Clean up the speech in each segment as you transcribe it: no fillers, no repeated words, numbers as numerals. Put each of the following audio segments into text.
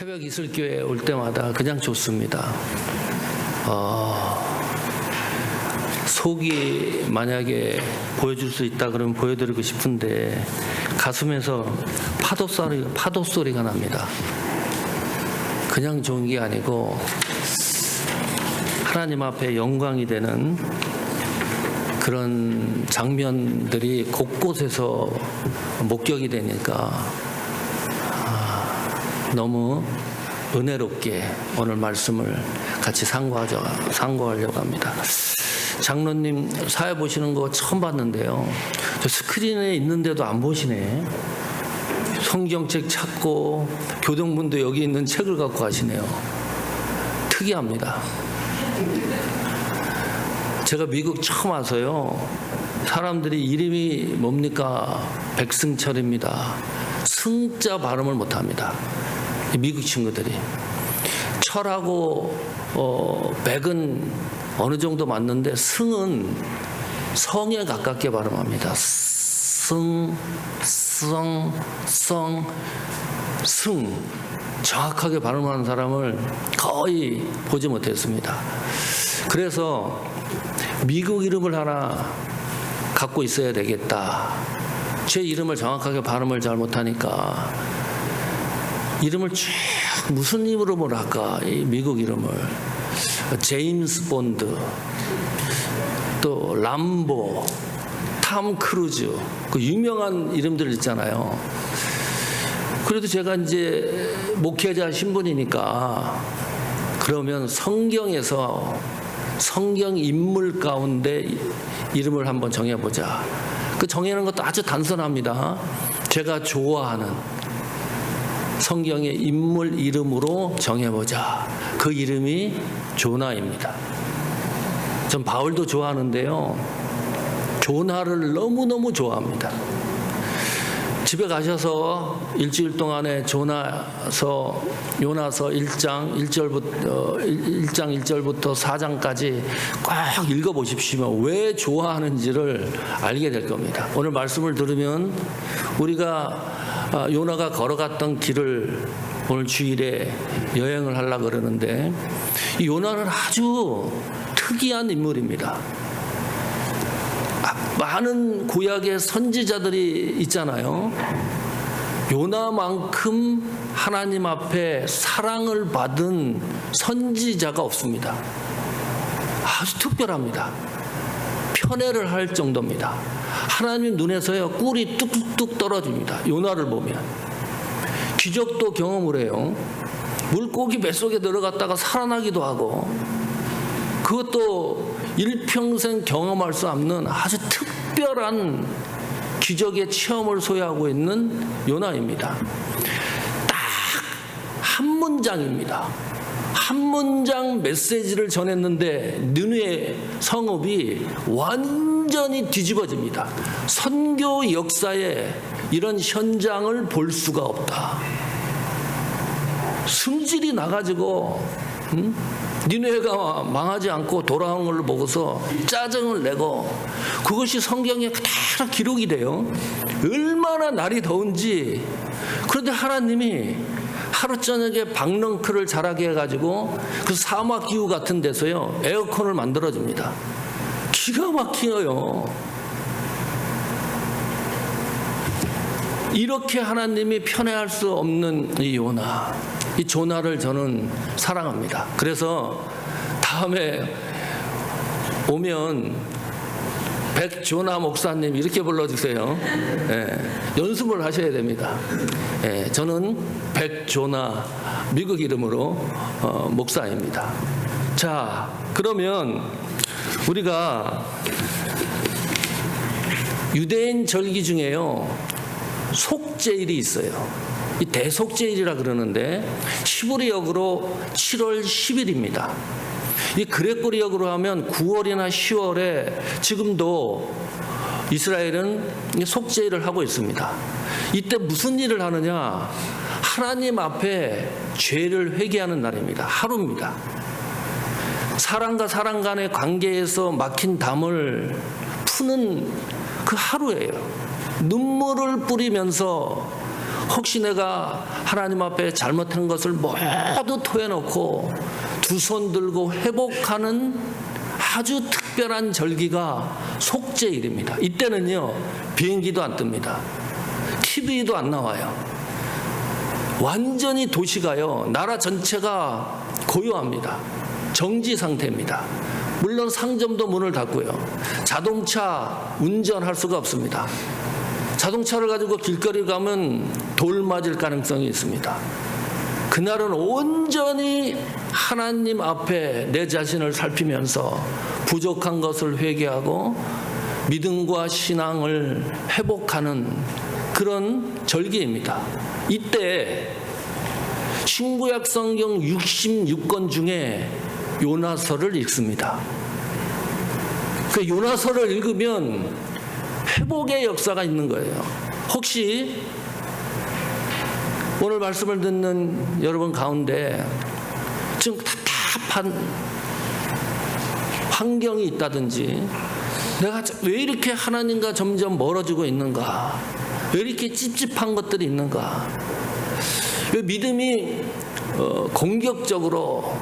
새벽 이슬교회 올 때마다 그냥 좋습니다. 속이 만약에 보여줄 수 있다 그러면 보여드리고 싶은데 가슴에서 파도 소리가 납니다. 그냥 좋은 게 아니고 하나님 앞에 영광이 되는 그런 장면들이 곳곳에서 목격이 되니까 너무 은혜롭게 오늘 말씀을 같이 상고하려고 합니다. 장로님 사회 보시는 거 처음 봤는데요. 저 스크린에 있는데도 안 보시네. 성경책 찾고 교동문도 여기 있는 책을 갖고 가시네요. 특이합니다. 제가 미국 처음 와서요. 사람들이 이름이 뭡니까? 백승철입니다. 승자 발음을 못합니다. 미국 친구들이. 철하고 백은 어느 정도 맞는데 승은 성에 가깝게 발음합니다. 승 정확하게 발음하는 사람을 거의 보지 못했습니다. 그래서 미국 이름을 하나 갖고 있어야 되겠다. 제 이름을 정확하게 발음을 잘 못하니까 이름을 쭉 무슨 이름으로 할까? 이 미국 이름을 제임스 본드, 또 람보, 탐 크루즈, 그 유명한 이름들 있잖아요. 그래도 제가 이제 목회자 신분이니까 그러면 성경에서 성경 인물 가운데 이름을 한번 정해보자. 그 정해는 것도 아주 단순합니다. 제가 좋아하는 성경의 인물 이름으로 정해보자. 그 이름이 조나입니다. 전 바울도 좋아하는데요. 조나를 너무너무 좋아합니다. 집에 가셔서 일주일 동안에 요나서 1장 1절부터 4장까지 꽉 읽어보십시오. 왜 좋아하는지를 알게 될 겁니다. 오늘 말씀을 들으면 우리가 요나가 걸어갔던 길을 오늘 주일에 여행을 하려고 그러는데 이 요나는 아주 특이한 인물입니다. 많은 구약의 선지자들이 있잖아요. 요나만큼 하나님 앞에 사랑을 받은 선지자가 없습니다. 아주 특별합니다. 편애를 할 정도입니다. 하나님 눈에서요 꿀이 뚝뚝 떨어집니다. 요나를 보면 기적도 경험을 해요. 물고기 뱃속에 들어갔다가 살아나기도 하고 그것도 일평생 경험할 수 없는 아주 특별한 기적의 체험을 소유하고 있는 요나입니다. 딱 한 문장입니다. 한 문장 메시지를 전했는데 느느웨 성읍이 완전히 뒤집어집니다. 선교 역사에 이런 현장을 볼 수가 없다. 승질이 나가지고 니네가 망하지 않고 돌아오는 걸 보고서 짜증을 내고 그것이 성경에 그대로 기록이 돼요. 얼마나 날이 더운지. 그런데 하나님이 하루 저녁에 박넝크를 자라게 해가지고 그 사막 기후 같은 데서요 에어컨을 만들어줍니다. 기가 막혀요. 이렇게 하나님이 편애할 수 없는 이 요나, 이 조나를 저는 사랑합니다. 그래서 다음에 오면 백조나 목사님 이렇게 불러주세요. 연습을 하셔야 됩니다. 저는 백조나 미국 이름으로 목사입니다. 자, 그러면 우리가 유대인 절기 중에요 속죄일이 있어요. 이 대속죄일이라 그러는데 히브리역으로 7월 10일입니다. 이 그레고리역으로 하면 9월이나 10월에 지금도 이스라엘은 속죄일을 하고 있습니다. 이때 무슨 일을 하느냐? 하나님 앞에 죄를 회개하는 날입니다. 하루입니다. 사람과 사람 간의 관계에서 막힌 담을 푸는 그 하루예요. 눈물을 뿌리면서 혹시 내가 하나님 앞에 잘못한 것을 모두 토해놓고 두 손 들고 회복하는 아주 특별한 절기가 속죄일입니다. 이때는요, 비행기도 안 뜹니다. TV도 안 나와요. 완전히 도시가요, 나라 전체가 고요합니다. 정지 상태입니다. 물론 상점도 문을 닫고요. 자동차 운전할 수가 없습니다. 자동차를 가지고 길거리 가면 돌 맞을 가능성이 있습니다. 그날은 온전히 하나님 앞에 내 자신을 살피면서 부족한 것을 회개하고 믿음과 신앙을 회복하는 그런 절기입니다. 이때 신구약 성경 66권 중에 요나서를 읽습니다. 그 요나서를 읽으면 회복의 역사가 있는 거예요. 혹시 오늘 말씀을 듣는 여러분 가운데 좀 답답한 환경이 있다든지, 내가 왜 이렇게 하나님과 점점 멀어지고 있는가, 왜 이렇게 찝찝한 것들이 있는가, 왜 믿음이 공격적으로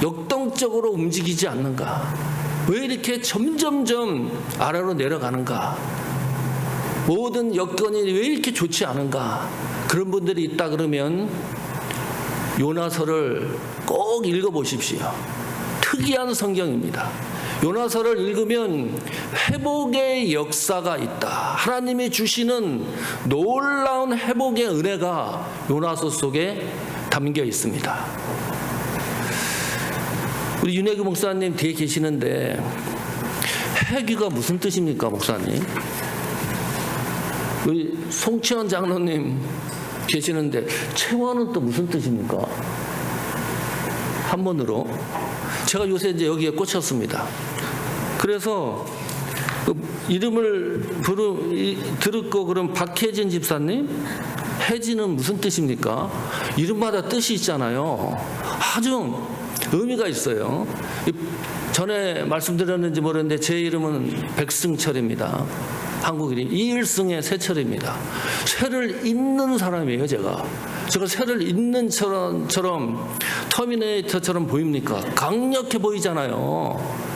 역동적으로 움직이지 않는가, 왜 이렇게 점점점 아래로 내려가는가, 모든 여건이 왜 이렇게 좋지 않은가, 그런 분들이 있다 그러면 요나서를 꼭 읽어보십시오. 특이한 성경입니다. 요나서를 읽으면 회복의 역사가 있다, 하나님이 주시는 놀라운 회복의 은혜가 요나서 속에 담겨 있습니다. 우리 윤혜규 목사님 뒤에 계시는데, 회귀가 무슨 뜻입니까, 목사님? 우리 송치원 장로님 계시는데, 채원은 또 무슨 뜻입니까? 한문으로. 제가 요새 이제 여기에 꽂혔습니다. 그래서 그 이름을 들었고, 그럼 박혜진 집사님, 혜진은 무슨 뜻입니까? 이름마다 뜻이 있잖아요. 아주 의미가 있어요. 전에 말씀드렸는지 모르는데 제 이름은 백승철입니다. 한국 이름 이일승의 세철입니다. 쇠를 잇는 사람이에요. 제가 쇠를 잇는 처럼 터미네이터처럼 보입니까? 강력해 보이잖아요.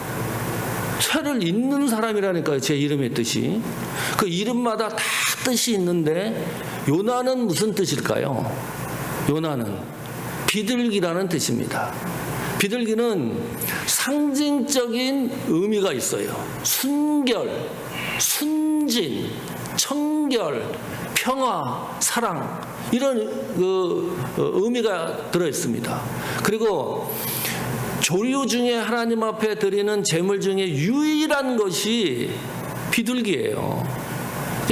쇠를 잇는 사람이라니까요. 제 이름의 뜻이. 그 이름마다 다 뜻이 있는데, 요나는 무슨 뜻일까요? 요나는 비둘기라는 뜻입니다. 비둘기는 상징적인 의미가 있어요. 순결, 순진, 청결, 평화, 사랑, 이런 의미가 들어 있습니다. 그리고 조류 중에 하나님 앞에 드리는 제물 중에 유일한 것이 비둘기예요.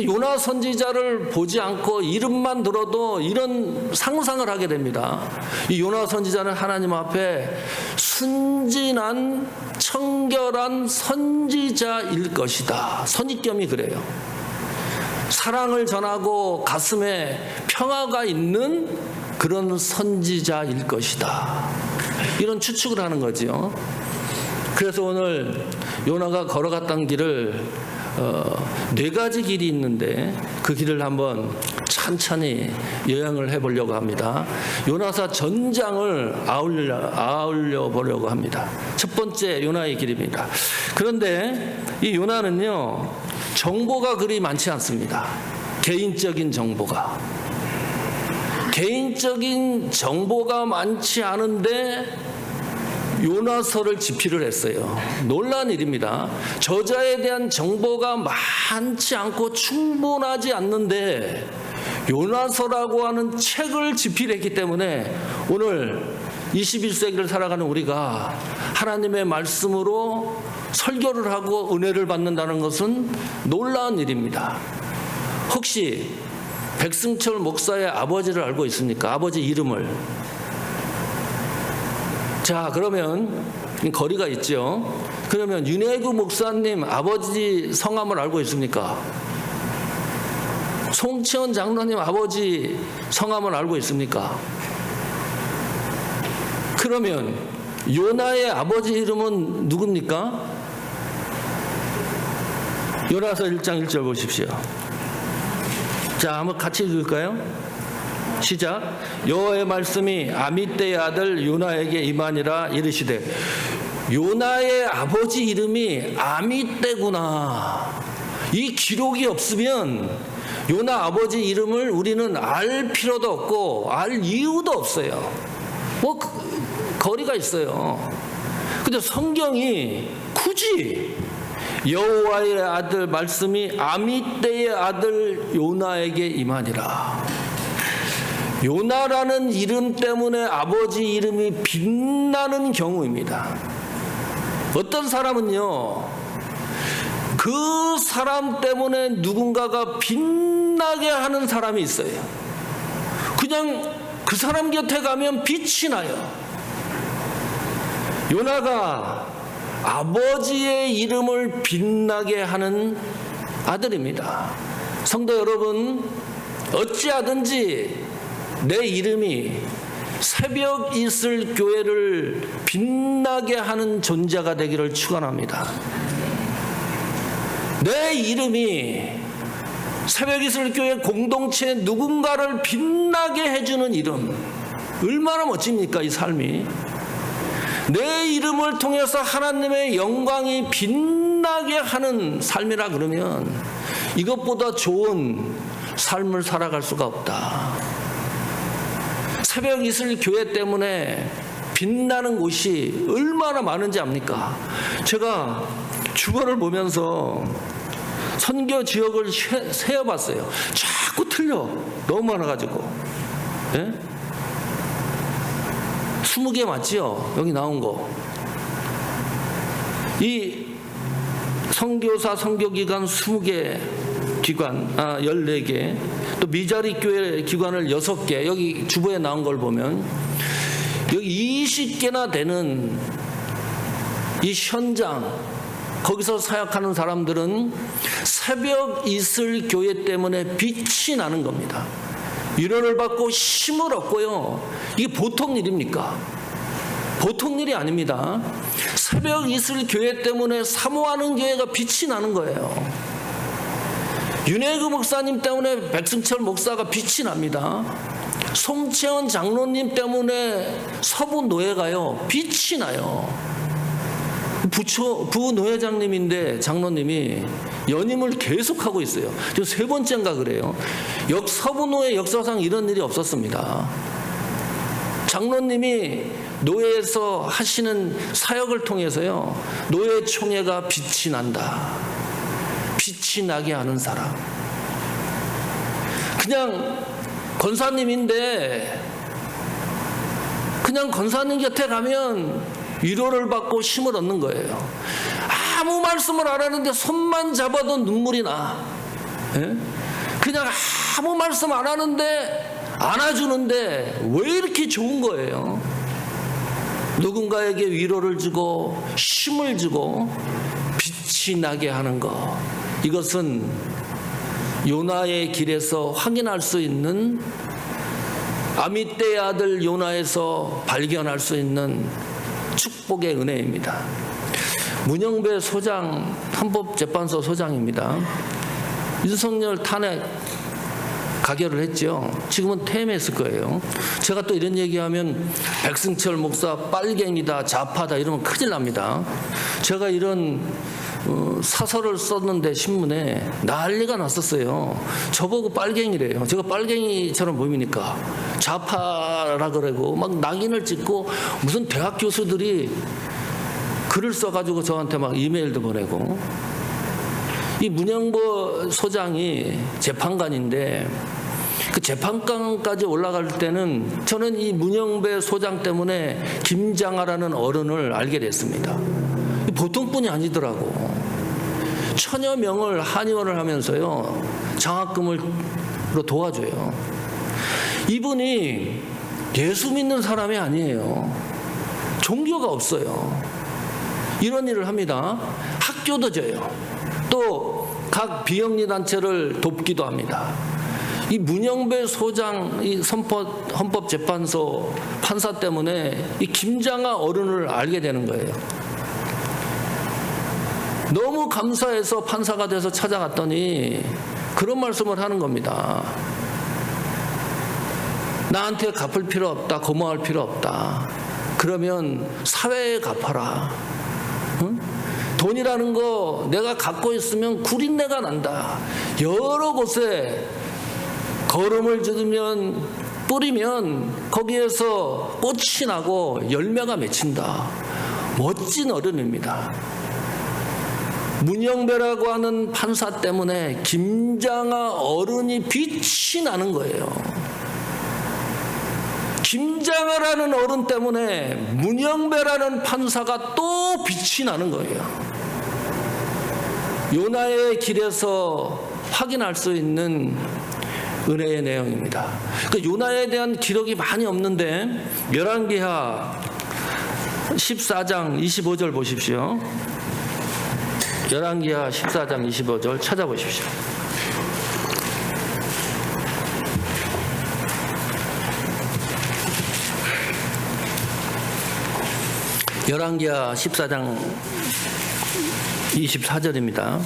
요나 선지자를 보지 않고 이름만 들어도 이런 상상을 하게 됩니다. 이 요나 선지자는 하나님 앞에 순진한 청결한 선지자일 것이다. 선입견이 그래요. 사랑을 전하고 가슴에 평화가 있는 그런 선지자일 것이다. 이런 추측을 하는 거죠. 그래서 오늘 요나가 걸어갔던 길을 4가지 길이 있는데, 그 길을 한번 천천히 여행을 해보려고 합니다. 요나서 전장을 아울려 보려고 합니다. 첫 번째 요나의 길입니다. 그런데 이 요나는요, 정보가 그리 많지 않습니다. 개인적인 정보가 많지 않은데 요나서를 집필을 했어요. 놀라운 일입니다. 저자에 대한 정보가 많지 않고 충분하지 않는데 요나서라고 하는 책을 집필했기 때문에 오늘 21세기를 살아가는 우리가 하나님의 말씀으로 설교를 하고 은혜를 받는다는 것은 놀라운 일입니다. 혹시 백승철 목사의 아버지를 알고 있습니까? 아버지 이름을. 자, 그러면 거리가 있죠. 그러면 윤혜구 목사님 아버지 성함을 알고 있습니까? 송치원 장로님 아버지 성함을 알고 있습니까? 그러면 요나의 아버지 이름은 누굽니까? 요나서 1장 1절 보십시오. 자, 한번 같이 읽을까요? 시작. 여호와의 말씀이 아미떼의 아들 요나에게 임하니라 이르시되. 요나의 아버지 이름이 아미떼구나. 이 기록이 없으면 요나 아버지 이름을 우리는 알 필요도 없고 알 이유도 없어요. 뭐 거리가 있어요. 근데 성경이 굳이 여호와의 아들 말씀이 아미떼의 아들 요나에게 임하니라. 요나라는 이름 때문에 아버지 이름이 빛나는 경우입니다. 어떤 사람은요, 그 사람 때문에 누군가가 빛나게 하는 사람이 있어요. 그냥 그 사람 곁에 가면 빛이 나요. 요나가 아버지의 이름을 빛나게 하는 아들입니다. 성도 여러분, 어찌하든지 내 이름이 새벽 이슬 교회를 빛나게 하는 존재가 되기를 축원합니다. 내 이름이 새벽 이슬 교회 공동체 누군가를 빛나게 해주는 이름, 얼마나 멋집니까, 이 삶이. 내 이름을 통해서 하나님의 영광이 빛나게 하는 삶이라 그러면 이것보다 좋은 삶을 살아갈 수가 없다. 새벽 이슬 교회 때문에 빛나는 곳이 얼마나 많은지 압니까? 제가 주거를 보면서 선교 지역을 세어봤어요. 자꾸 틀려. 너무 많아가지고. 예? 20개 맞지요? 여기 나온 거. 이 선교사 선교기관 20개 기관, 14개, 또 미자리 교회 기관을 6개, 여기 주보에 나온 걸 보면 여기 20개나 되는 이 현장, 거기서 사역하는 사람들은 새벽 이슬 교회 때문에 빛이 나는 겁니다. 위로를 받고 힘을 얻고요. 이게 보통 일입니까? 보통 일이 아닙니다. 새벽 이슬 교회 때문에 사모하는 교회가 빛이 나는 거예요. 윤혜그 목사님 때문에 백승철 목사가 빛이 납니다. 송채원 장로님 때문에 서부 노예가요, 빛이 나요. 부노회장님인데 장로님이 연임을 계속하고 있어요. 지금 3번째인가 그래요. 서부노회 역사상 이런 일이 없었습니다. 장로님이 노예에서 하시는 사역을 통해서요, 노예총회가 빛이 난다. 빛이 나게 하는 사람. 그냥 권사님인데 그냥 권사님 곁에 가면 위로를 받고 힘을 얻는 거예요. 아무 말씀을 안 하는데 손만 잡아도 눈물이 나. 예? 그냥 아무 말씀 안 하는데 안아주는데 왜 이렇게 좋은 거예요? 누군가에게 위로를 주고 힘을 주고 빛이 나게 하는 것, 이것은 요나의 길에서 확인할 수 있는, 아미떼의 아들 요나에서 발견할 수 있는 축복의 은혜입니다. 문영배 소장, 헌법재판소 소장입니다. 윤석열 탄핵 가결을 했죠. 지금은 퇴임했을 거예요. 제가 또 이런 얘기하면 백승철 목사 빨갱이다, 좌파다 이러면 큰일 납니다. 제가 이런 사설을 썼는데 신문에 난리가 났었어요. 저보고 빨갱이래요. 제가 빨갱이처럼 보입니까? 좌파라 그러고 막 낙인을 찍고, 무슨 대학 교수들이 글을 써가지고 저한테 막 이메일도 보내고. 이 문영보 소장이 재판관인데 그 재판관까지 올라갈 때는 저는 이 문영배 소장 때문에 김장하라는 어른을 알게 됐습니다. 보통 분이 아니더라고. 천여 명을 한의원을 하면서요, 장학금으로 도와줘요. 이분이 예수 믿는 사람이 아니에요. 종교가 없어요. 이런 일을 합니다. 학교도 줘요. 또 각 비영리 단체를 돕기도 합니다. 이 문영배 소장, 이 헌법재판소 판사 때문에 이 김장하 어른을 알게 되는 거예요. 너무 감사해서 판사가 돼서 찾아갔더니 그런 말씀을 하는 겁니다. 나한테 갚을 필요 없다, 고마울 필요 없다. 그러면 사회에 갚아라. 응? 돈이라는 거 내가 갖고 있으면 구린내가 난다. 여러 곳에 거름을 주면 뿌리면 거기에서 꽃이 나고 열매가 맺힌다. 멋진 어른입니다. 문영배라고 하는 판사 때문에 김장하 어른이 빛이 나는 거예요. 김장하라는 어른 때문에 문영배라는 판사가 또 빛이 나는 거예요. 요나의 길에서 확인할 수 있는 은혜의 내용입니다. 그러니까 요나에 대한 기록이 많이 없는데 열왕기하 14장 25절 보십시오. 열왕기하 14장 25절 찾아보십시오. 열왕기하 14장 24절입니다.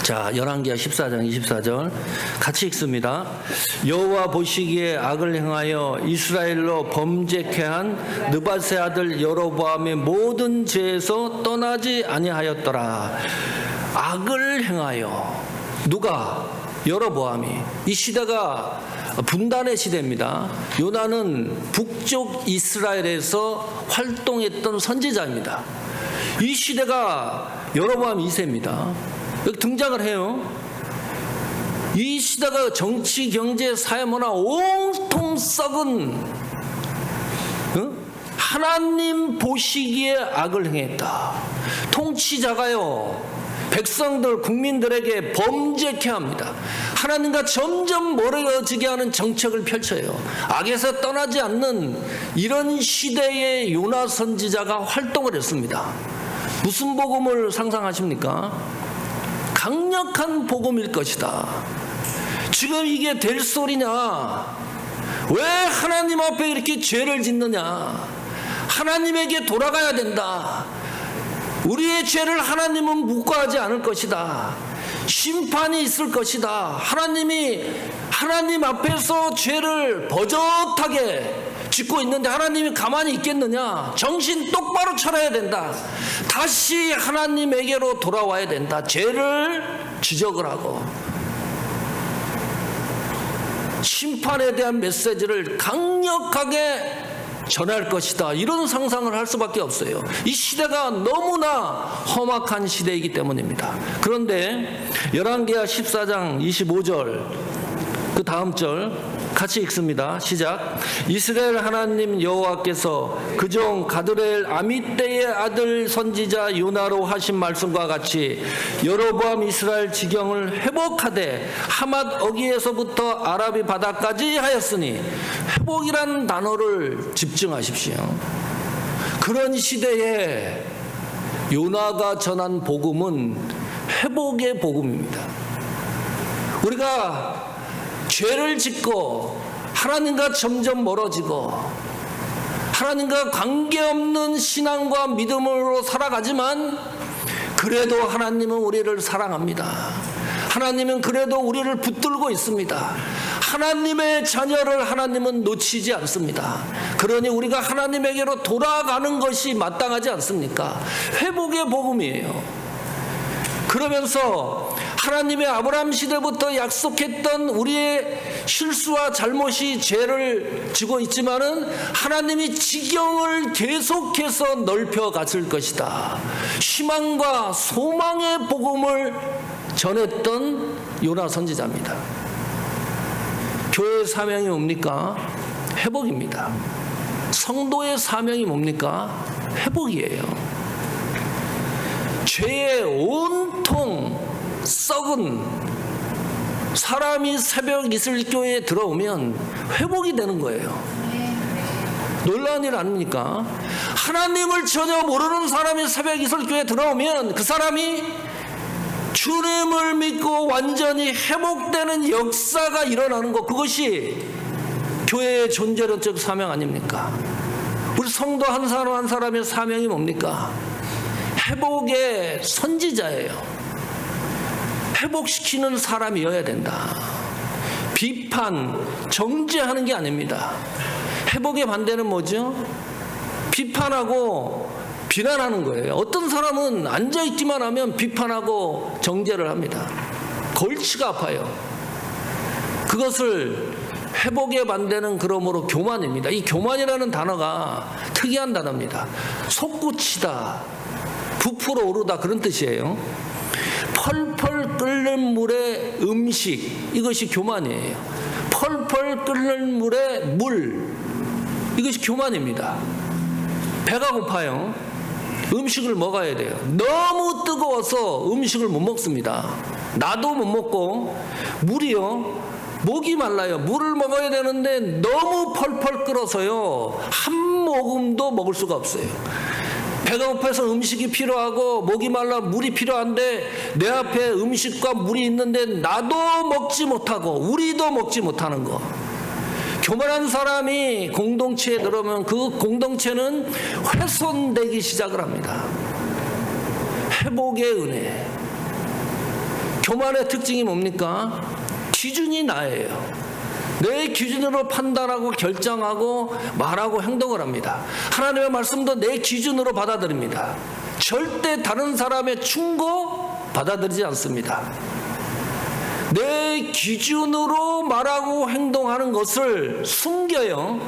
자, 열왕기하 14장 24절 같이 읽습니다. 여호와 보시기에 악을 행하여 이스라엘로 범죄케 한 느밧의 아들 여로보암의 모든 죄에서 떠나지 아니하였더라. 악을 행하여. 누가? 여로보암이. 이 시대가 분단의 시대입니다. 요나는 북쪽 이스라엘에서 활동했던 선지자입니다. 이 시대가 여로보암 2세입니다. 여기 등장을 해요. 이 시대가 정치, 경제, 사회, 문화 온통 썩은 하나님 보시기에 악을 행했다. 통치자가요 백성들, 국민들에게 범죄케 합니다. 하나님과 점점 멀어지게 하는 정책을 펼쳐요. 악에서 떠나지 않는 이런 시대에 요나 선지자가 활동을 했습니다. 무슨 복음을 상상하십니까? 강력한 복음일 것이다. 지금 이게 될 소리냐? 왜 하나님 앞에 이렇게 죄를 짓느냐? 하나님에게 돌아가야 된다. 우리의 죄를 하나님은 묵과하지 않을 것이다. 심판이 있을 것이다. 하나님 앞에서 죄를 버젓하게 짓고 있는데 하나님이 가만히 있겠느냐? 정신 똑바로 차려야 된다. 다시 하나님에게로 돌아와야 된다. 죄를 지적을 하고 심판에 대한 메시지를 강력하게 전할 것이다. 이런 상상을 할 수밖에 없어요. 이 시대가 너무나 험악한 시대이기 때문입니다. 그런데 열왕기하 14장 25절 그 다음 절 같이 읽습니다. 시작. 이스라엘 하나님 여호와께서 그종 가드레엘 아미떼의 아들 선지자 요나로 하신 말씀과 같이 여로보암 이스라엘 지경을 회복하되 하맛 어기에서부터 아라비 바다까지 하였으니 회복이라는 단어를 집중하십시오. 그런 시대에 요나가 전한 복음은 회복의 복음입니다. 우리가 죄를 짓고 하나님과 점점 멀어지고 하나님과 관계없는 신앙과 믿음으로 살아가지만 그래도 하나님은 우리를 사랑합니다. 하나님은 그래도 우리를 붙들고 있습니다. 하나님의 자녀를 하나님은 놓치지 않습니다. 그러니 우리가 하나님에게로 돌아가는 것이 마땅하지 않습니까? 회복의 복음이에요. 그러면서 하나님의 아브라함 시대부터 약속했던 우리의 실수와 잘못이 죄를 지고 있지만은 하나님이 지경을 계속해서 넓혀 갔을 것이다. 희망과 소망의 복음을 전했던 요나 선지자입니다. 교회의 사명이 뭡니까? 회복입니다. 성도의 사명이 뭡니까? 회복이에요. 죄에 온통 썩은 사람이 새벽 이슬교회에 들어오면 회복이 되는 거예요. 놀라운 일 아닙니까? 하나님을 전혀 모르는 사람이 새벽 이슬교회에 들어오면 그 사람이 주님을 믿고 완전히 회복되는 역사가 일어나는 것, 그것이 교회의 존재론적 사명 아닙니까? 우리 성도 한 사람 한 사람의 사명이 뭡니까? 회복의 선지자예요. 회복시키는 사람이어야 된다. 비판, 정죄하는 게 아닙니다. 회복의 반대는 뭐죠? 비판하고 비난하는 거예요. 어떤 사람은 앉아있기만 하면 비판하고 정죄를 합니다. 골치가 아파요. 그것을 회복의 반대는 그러므로 교만입니다. 이 교만이라는 단어가 특이한 단어입니다. 솟구치다, 부풀어 오르다 그런 뜻이에요. 펄펄 끓는 물에 음식, 이것이 교만이에요. 펄펄 끓는 물에 물, 이것이 교만입니다. 배가 고파요. 음식을 먹어야 돼요. 너무 뜨거워서 음식을 못 먹습니다. 나도 못 먹고, 물이요, 목이 말라요. 물을 먹어야 되는데 너무 펄펄 끓어서요, 한 모금도 먹을 수가 없어요. 배가 고파서 음식이 필요하고 목이 말라 물이 필요한데 내 앞에 음식과 물이 있는데 나도 먹지 못하고 우리도 먹지 못하는 거. 교만한 사람이 공동체에 들어오면 그 공동체는 훼손되기 시작을 합니다. 회복의 은혜. 교만의 특징이 뭡니까? 기준이 나예요. 내 기준으로 판단하고 결정하고 말하고 행동을 합니다. 하나님의 말씀도 내 기준으로 받아들입니다. 절대 다른 사람의 충고 받아들이지 않습니다. 내 기준으로 말하고 행동하는 것을 숨겨요.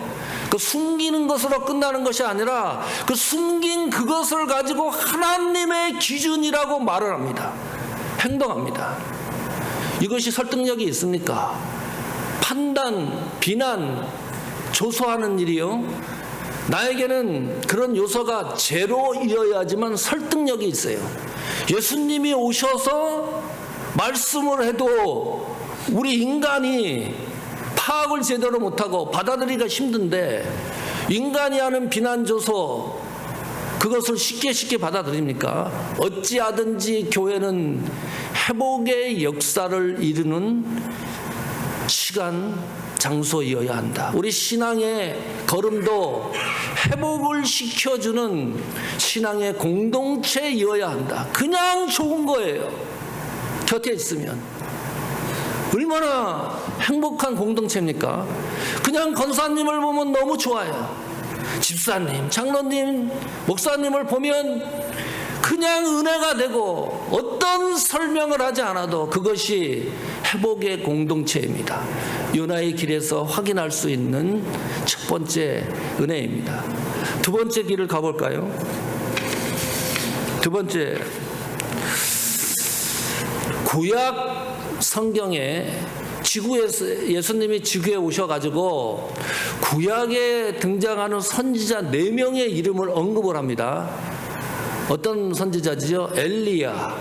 그 숨기는 것으로 끝나는 것이 아니라 그 숨긴 그것을 가지고 하나님의 기준이라고 말을 합니다. 행동합니다. 이것이 설득력이 있습니까? 판단, 비난, 조소하는 일이요, 나에게는 그런 요소가 제로이어야지만 설득력이 있어요. 예수님이 오셔서 말씀을 해도 우리 인간이 파악을 제대로 못하고 받아들이기가 힘든데 인간이 하는 비난 조소, 그것을 쉽게 받아들입니까? 어찌하든지 교회는 회복의 역사를 이루는 시간, 장소이어야 한다. 우리 신앙의 걸음도 회복을 시켜주는 신앙의 공동체이어야 한다. 그냥 좋은 거예요. 곁에 있으면 얼마나 행복한 공동체입니까? 그냥 권사님을 보면 너무 좋아요. 집사님, 장로님, 목사님을 보면 그냥 은혜가 되고 어떤 설명을 하지 않아도 그것이 회복의 공동체입니다. 요나의 길에서 확인할 수 있는 첫 번째 은혜입니다. 두 번째 길을 가볼까요? 두 번째, 구약 성경에 지구에서 예수님이 지구에 오셔가지고 구약에 등장하는 선지자 4명의 이름을 언급을 합니다. 어떤 선지자지요? 엘리야,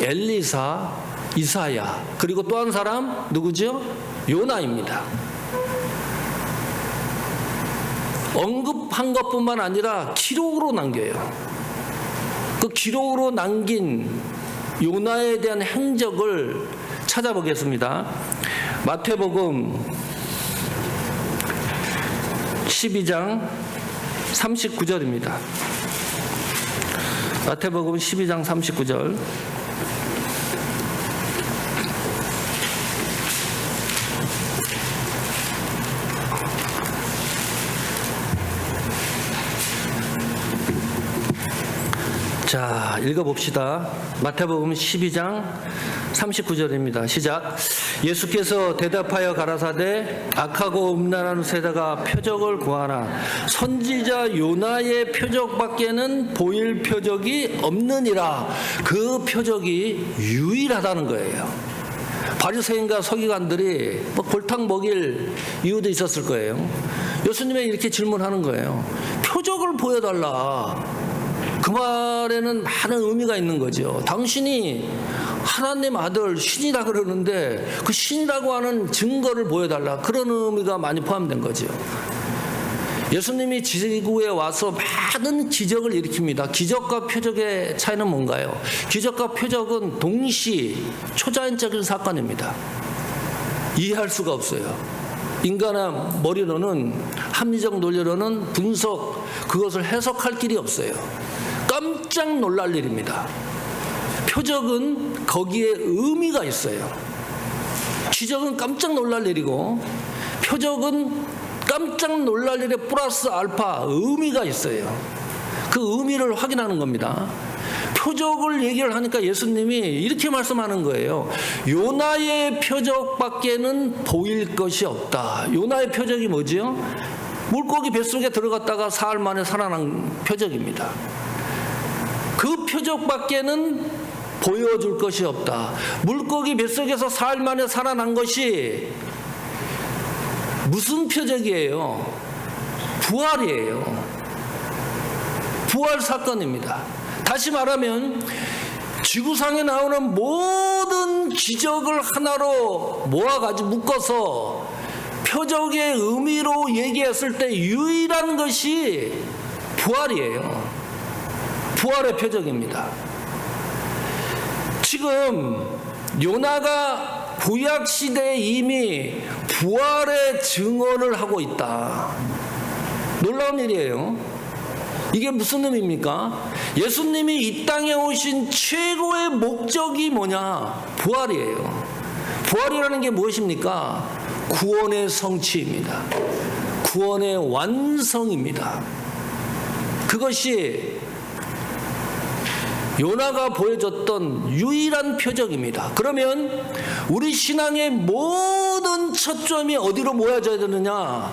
엘리사, 이사야, 그리고 또 한 사람 누구죠? 요나입니다. 언급한 것뿐만 아니라 기록으로 남겨요. 그 기록으로 남긴 요나에 대한 행적을 찾아보겠습니다. 마태복음 12장 39절입니다. 마태복음 12장 39절. 자, 읽어봅시다. 마태복음 12장 39절입니다. 시작. 예수께서 대답하여 가라사대 악하고 음란한 세대가 표적을 구하나 선지자 요나의 표적밖에는 보일 표적이 없느니라. 그 표적이 유일하다는 거예요. 바리새인과 서기관들이 골탕 먹일 이유도 있었을 거예요. 예수님이 이렇게 질문하는 거예요. 표적을 보여달라. 그 말에는 많은 의미가 있는 거죠. 당신이 하나님 아들 신이라 그러는데 그 신이라고 하는 증거를 보여달라. 그런 의미가 많이 포함된 거죠. 예수님이 지구에 와서 많은 기적을 일으킵니다. 기적과 표적의 차이는 뭔가요? 기적과 표적은 동시 초자연적인 사건입니다. 이해할 수가 없어요. 인간의 머리로는, 합리적 논리로는 분석, 그것을 해석할 길이 없어요. 깜짝 놀랄 일입니다. 표적은 거기에 의미가 있어요. 기적은 깜짝 놀랄 일이고 표적은 깜짝 놀랄 일에 플러스 알파 의미가 있어요. 그 의미를 확인하는 겁니다. 표적을 얘기를 하니까 예수님이 이렇게 말씀하는 거예요. 요나의 표적밖에는 보일 것이 없다. 요나의 표적이 뭐지요? 물고기 뱃속에 들어갔다가 사흘 만에 살아난 표적입니다. 그 표적밖에는 보여줄 것이 없다. 물고기 뱃속에서 사흘 만에 살아난 것이 무슨 표적이에요? 부활이에요. 부활 사건입니다. 다시 말하면 지구상에 나오는 모든 기적을 하나로 모아가지고 묶어서 표적의 의미로 얘기했을 때 유일한 것이 부활이에요. 부활의 표적입니다. 지금 요나가 구약시대에 이미 부활의 증언을 하고 있다. 놀라운 일이에요. 이게 무슨 의미입니까? 예수님이 이 땅에 오신 최고의 목적이 뭐냐? 부활이에요. 부활이라는 게 무엇입니까? 구원의 성취입니다. 구원의 완성입니다. 그것이 요나가 보여줬던 유일한 표적입니다. 그러면 우리 신앙의 모든 초점이 어디로 모아져야 되느냐?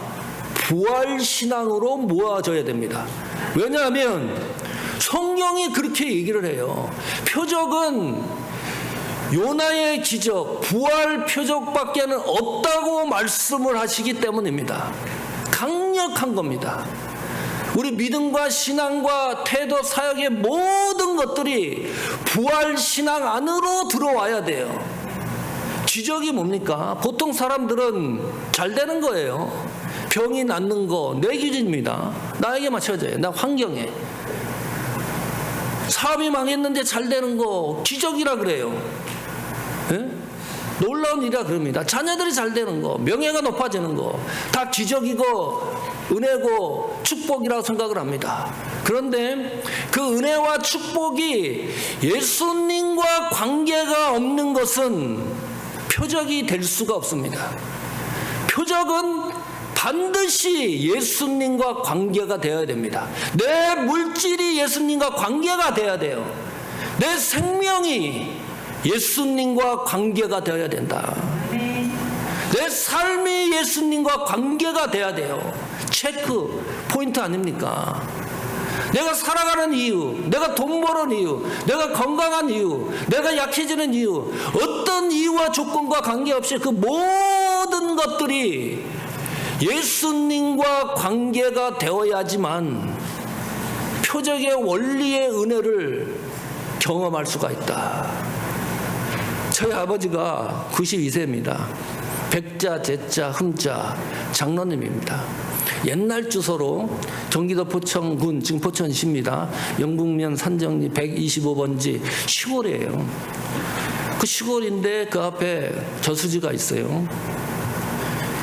부활신앙으로 모아져야 됩니다. 왜냐하면 성경이 그렇게 얘기를 해요. 표적은 요나의 기적, 부활 표적밖에는 없다고 말씀을 하시기 때문입니다. 강력한 겁니다. 우리 믿음과 신앙과 태도, 사역의 모든 것들이 부활 신앙 안으로 들어와야 돼요. 기적이 뭡니까? 보통 사람들은 잘 되는 거예요. 병이 낫는 거 내 기준입니다. 나에게 맞춰져요. 나 환경에. 사업이 망했는데 잘 되는 거 기적이라 그래요. 예? 놀라운 일이라 그럽니다. 자녀들이 잘 되는 거, 명예가 높아지는 거 다 기적이고 은혜고 축복이라고 생각을 합니다. 그런데 그 은혜와 축복이 예수님과 관계가 없는 것은 표적이 될 수가 없습니다. 표적은 반드시 예수님과 관계가 되어야 됩니다. 내 물질이 예수님과 관계가 되어야 돼요. 내 생명이 예수님과 관계가 되어야 된다. 내 삶이 예수님과 관계가 되어야 돼요. 체크 포인트 아닙니까? 내가 살아가는 이유, 내가 돈 버는 이유, 내가 건강한 이유, 내가 약해지는 이유, 어떤 이유와 조건과 관계없이 그 모든 것들이 예수님과 관계가 되어야지만 표적의 원리의 은혜를 경험할 수가 있다. 저희 아버지가 92세입니다. 백자, 제자, 흠자 장로님입니다. 옛날 주소로 경기도 포천군, 지금 포천시입니다. 영북면 산정리 125번지 시골이에요. 그 시골인데 그 앞에 저수지가 있어요.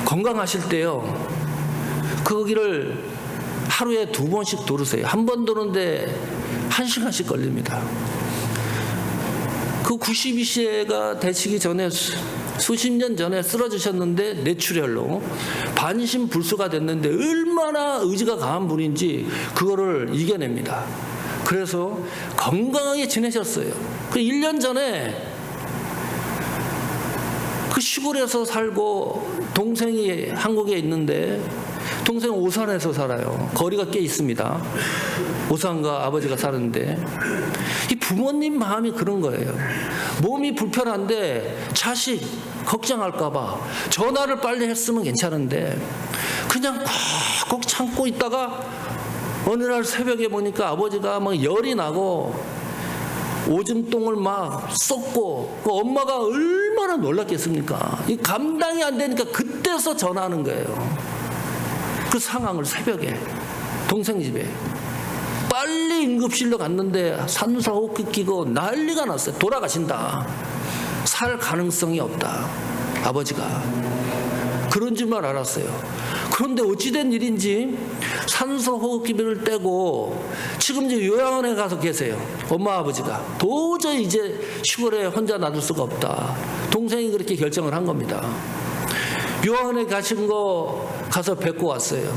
건강하실 때요, 거기를 하루에 2번씩 도르세요. 한 번 도는데 1시간씩 걸립니다. 그 92세가 되시기 전에 수십 년 전에 쓰러지셨는데 뇌출혈로 반신불수가 됐는데 얼마나 의지가 강한 분인지 그거를 이겨냅니다. 그래서 건강하게 지내셨어요. 그 1년 전에 그 시골에서 살고 동생이 한국에 있는데 동생은 오산에서 살아요. 거리가 꽤 있습니다. 오산과 아버지가 사는데 이 부모님 마음이 그런 거예요. 몸이 불편한데 자식 걱정할까봐 전화를 빨리 했으면 괜찮은데 그냥 꼭 참고 있다가 어느 날 새벽에 보니까 아버지가 막 열이 나고 오줌똥을 막 쏟고 그 엄마가 얼마나 놀랐겠습니까? 이 감당이 안 되니까 그때서 전화하는 거예요. 그 상황을 새벽에 동생 집에 빨리 응급실로 갔는데 산소호흡기 끼고 난리가 났어요. 돌아가신다. 살 가능성이 없다. 아버지가 그런 줄만 알았어요. 그런데 어찌된 일인지 산소 호흡기를 떼고 지금 이제 요양원에 가서 계세요. 엄마 아버지가 도저히 이제 시골에 혼자 놔둘 수가 없다. 동생이 그렇게 결정을 한 겁니다. 요양원에 가신 거 가서 뵙고 왔어요.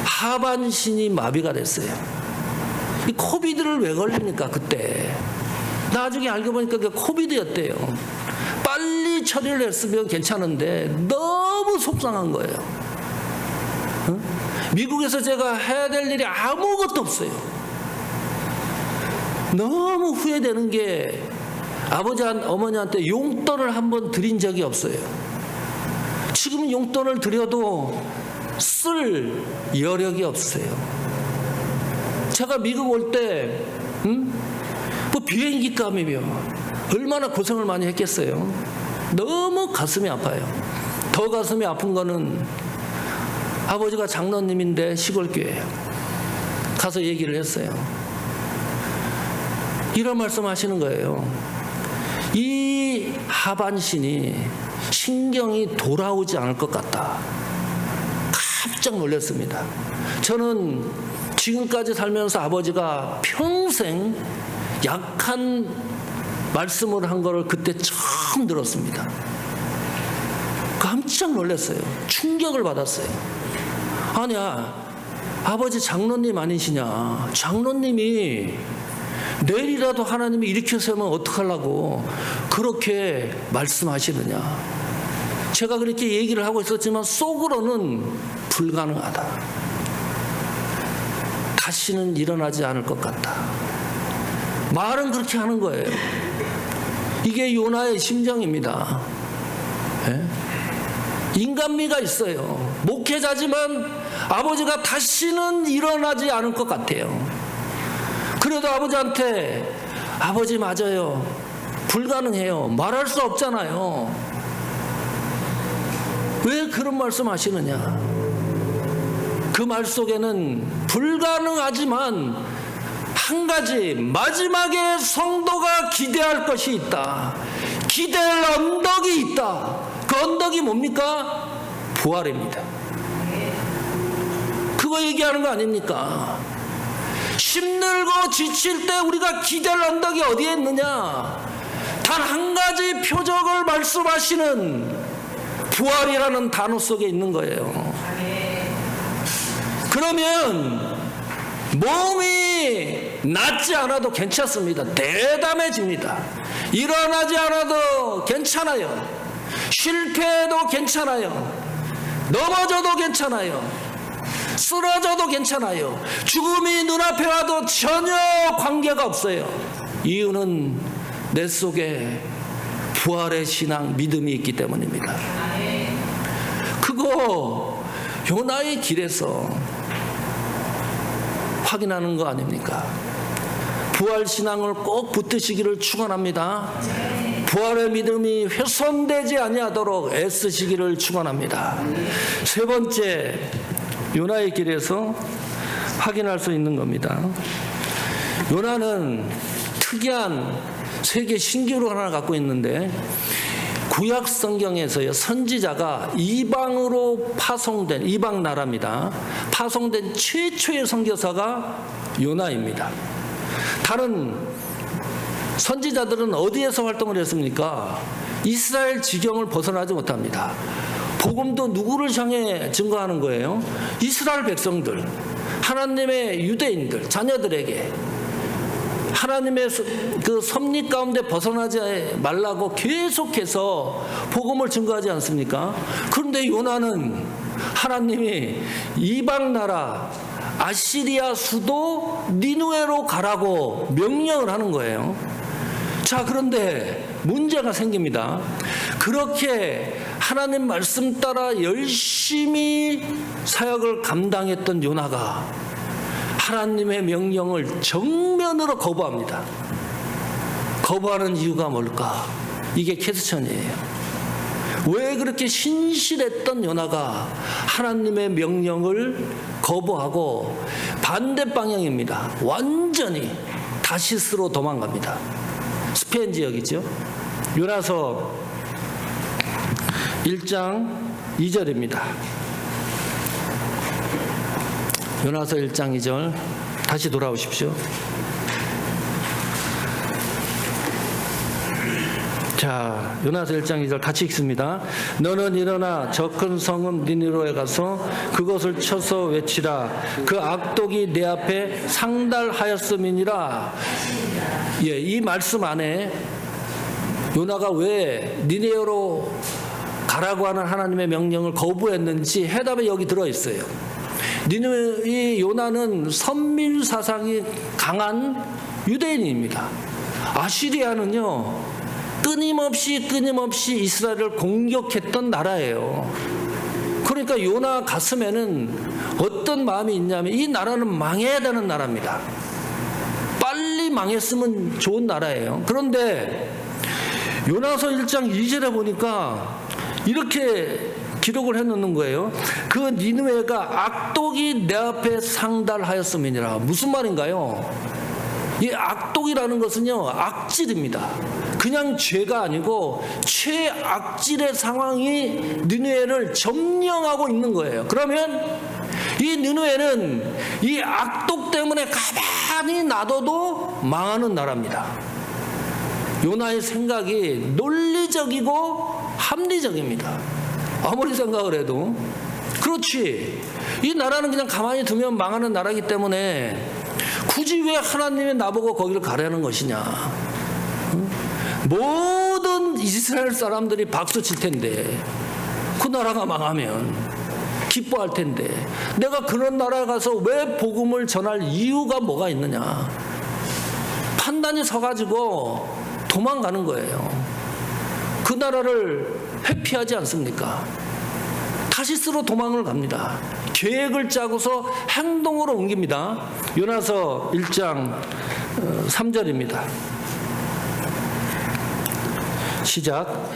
하반신이 마비가 됐어요. 이 코비드를 왜 걸립니까 그때? 나중에 알고 보니까 그게 코비드였대요. 빨리 처리를 했으면 괜찮은데 너무 속상한 거예요. 응? 미국에서 제가 해야 될 일이 아무것도 없어요. 너무 후회되는 게 아버지 어머니한테 용돈을 한 번 드린 적이 없어요. 지금 용돈을 드려도 쓸 여력이 없어요. 제가 미국 올 때 뭐 비행기 값이며 얼마나 고생을 많이 했겠어요. 너무 가슴이 아파요. 더 가슴이 아픈 거는 아버지가 장로님인데 시골교회에 가서 얘기를 했어요. 이런 말씀 하시는 거예요. 이 하반신이 신경이 돌아오지 않을 것 같다. 깜짝 놀랐습니다. 저는 지금까지 살면서 아버지가 평생 약한 말씀을 한 거를 그때 처음 들었습니다. 깜짝 놀랐어요. 충격을 받았어요. 아니야, 아버지 장로님 아니시냐? 장로님이 내일이라도 하나님이 일으켜 세우면 어떡하려고 그렇게 말씀하시느냐? 제가 그렇게 얘기를 하고 있었지만 속으로는 불가능하다. 다시는 일어나지 않을 것 같다. 말은 그렇게 하는 거예요. 이게 요나의 심정입니다. 네? 인간미가 있어요. 목회자지만 아버지가 다시는 일어나지 않을 것 같아요. 그래도 아버지한테 아버지 맞아요. 불가능해요. 말할 수 없잖아요. 왜 그런 말씀 하시느냐? 그 말 속에는 불가능하지만 한 가지 마지막에 성도가 기대할 것이 있다. 기대할 언덕이 있다. 그 언덕이 뭡니까? 부활입니다. 그거 얘기하는 거 아닙니까? 힘들고 지칠 때 우리가 기대할 언덕이 어디에 있느냐? 단 한 가지 표적을 말씀하시는 부활이라는 단어 속에 있는 거예요. 그러면 몸이 낫지 않아도 괜찮습니다. 대담해집니다. 일어나지 않아도 괜찮아요. 실패해도 괜찮아요. 넘어져도 괜찮아요. 쓰러져도 괜찮아요. 죽음이 눈앞에 와도 전혀 관계가 없어요. 이유는 내 속에 부활의 신앙, 믿음이 있기 때문입니다. 그거 요나의 길에서 확인하는 거 아닙니까? 부활 신앙을 꼭 붙드시기를 축원합니다. 부활의 믿음이 훼손되지 아니하도록 애쓰시기를 축원합니다. 세 번째, 요나의 길에서 확인할 수 있는 겁니다. 요나는 특이한 세계 신기록 하나 갖고 있는데, 구약 성경에서요, 선지자가 이방으로 파송된, 이방 나라입니다. 파송된 최초의 선교사가 요나입니다. 다른 선지자들은 어디에서 활동을 했습니까? 이스라엘 지경을 벗어나지 못합니다. 복음도 누구를 향해 증거하는 거예요? 이스라엘 백성들, 하나님의 유대인들, 자녀들에게 하나님의 그 섭리 가운데 벗어나지 말라고 계속해서 복음을 증거하지 않습니까? 그런데 요나는 하나님이 이방 나라 아시리아 수도 니누에로 가라고 명령을 하는 거예요. 자, 그런데 문제가 생깁니다. 그렇게 하나님 말씀 따라 열심히 사역을 감당했던 요나가 하나님의 명령을 정면으로 거부합니다. 거부하는 이유가 뭘까? 이게 퀘스천이에요. 왜 그렇게 신실했던 요나가 하나님의 명령을 거부하고 반대 방향입니다. 완전히 다시스로 도망갑니다. 스페인 지역이죠. 요나서 1장 2절입니다. 요나서 1장 2절 다시 돌아오십시오. 자, 요나서 1장 2절 같이 읽습니다. 너는 일어나 저 큰 성읍 니느웨에 가서 그것을 쳐서 외치라. 그 악독이 내 앞에 상달하였음이니라. 예, 이 말씀 안에 요나가 왜 니느웨로 가라고 하는 하나님의 명령을 거부했는지 해답이 여기 들어있어요. 이 요나는 선민 사상이 강한 유대인입니다. 아시리아는요 끊임없이 이스라엘을 공격했던 나라예요. 그러니까 요나 가슴에는 어떤 마음이 있냐면 이 나라는 망해야 되는 나라입니다. 빨리 망했으면 좋은 나라예요. 그런데 요나서 1장 2절에 보니까 이렇게 기록을 해놓는 거예요. 그 니느웨가 악독이 내 앞에 상달하였음이니라. 무슨 말인가요? 이 악독이라는 것은요 악질입니다. 그냥 죄가 아니고 최악질의 상황이 니느웨를 점령하고 있는 거예요. 그러면 이 니느웨는 이 악독 때문에 가만히 놔둬도 망하는 나라입니다. 요나의 생각이 논리적이고 합리적입니다. 아무리 생각을 해도 그렇지, 이 나라는 그냥 가만히 두면 망하는 나라이기 때문에 굳이 왜 하나님이 나보고 거기를 가라는 것이냐. 모든 이스라엘 사람들이 박수 칠 텐데, 그 나라가 망하면 기뻐할 텐데 내가 그런 나라에 가서 왜 복음을 전할 이유가 뭐가 있느냐. 판단이 서가지고 도망가는 거예요. 그 나라를 회피하지 않습니까? 다시스로 도망을 갑니다. 계획을 짜고서 행동으로 옮깁니다. 요나서 1장 3절입니다. 시작.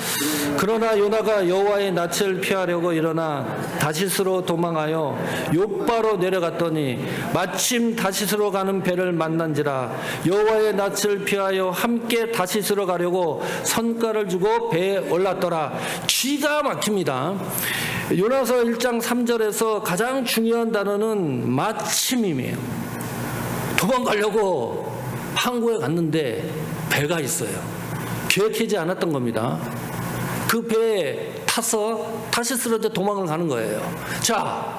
그러나 요나가 여호와의 낯을 피하려고 일어나 다시스로 도망하여 욥바로 내려갔더니 마침 다시스로 가는 배를 만난지라. 여호와의 낯을 피하여 함께 다시스로 가려고 선가를 주고 배에 올랐더라. 기가 막힙니다. 요나서 1장 3절에서 가장 중요한 단어는 마침임이에요. 도망가려고 항구에 갔는데 배가 있어요. 계획하지 않았던 겁니다. 그 배에 타서 다시스로 도망을 가는 거예요. 자,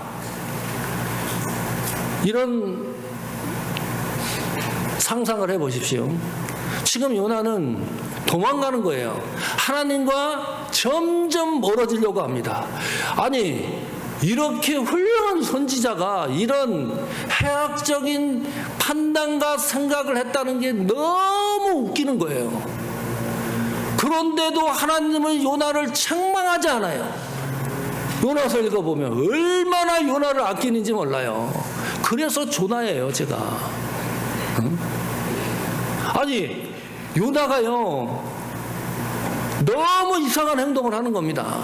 이런 상상을 해보십시오. 지금 요나는 도망가는 거예요. 하나님과 점점 멀어지려고 합니다. 아니, 이렇게 훌륭한 선지자가 이런 해학적인 판단과 생각을 했다는 게 너무 웃기는 거예요. 그런데도 하나님은 요나를 책망하지 않아요. 요나서 읽어보면 얼마나 요나를 아끼는지 몰라요. 그래서 조나예요, 제가. 응? 아니, 요나가요 너무 이상한 행동을 하는 겁니다.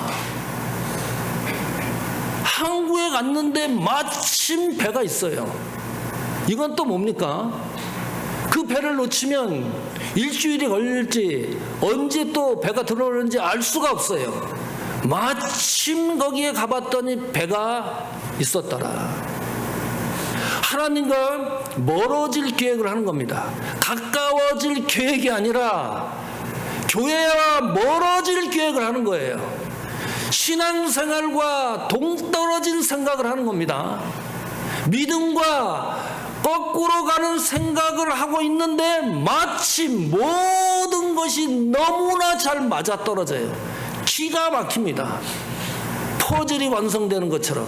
항구에 갔는데 마침 배가 있어요. 이건 또 뭡니까? 그 배를 놓치면 일주일이 걸릴지 언제 또 배가 들어오는지 알 수가 없어요. 마침 거기에 가봤더니 배가 있었더라. 하나님과 멀어질 계획을 하는 겁니다. 가까워질 계획이 아니라 교회와 멀어질 계획을 하는 거예요. 신앙생활과 동떨어진 생각을 하는 겁니다. 믿음과 거꾸로 가는 생각을 하고 있는데 마침 모든 것이 너무나 잘 맞아떨어져요. 기가 막힙니다. 퍼즐이 완성되는 것처럼.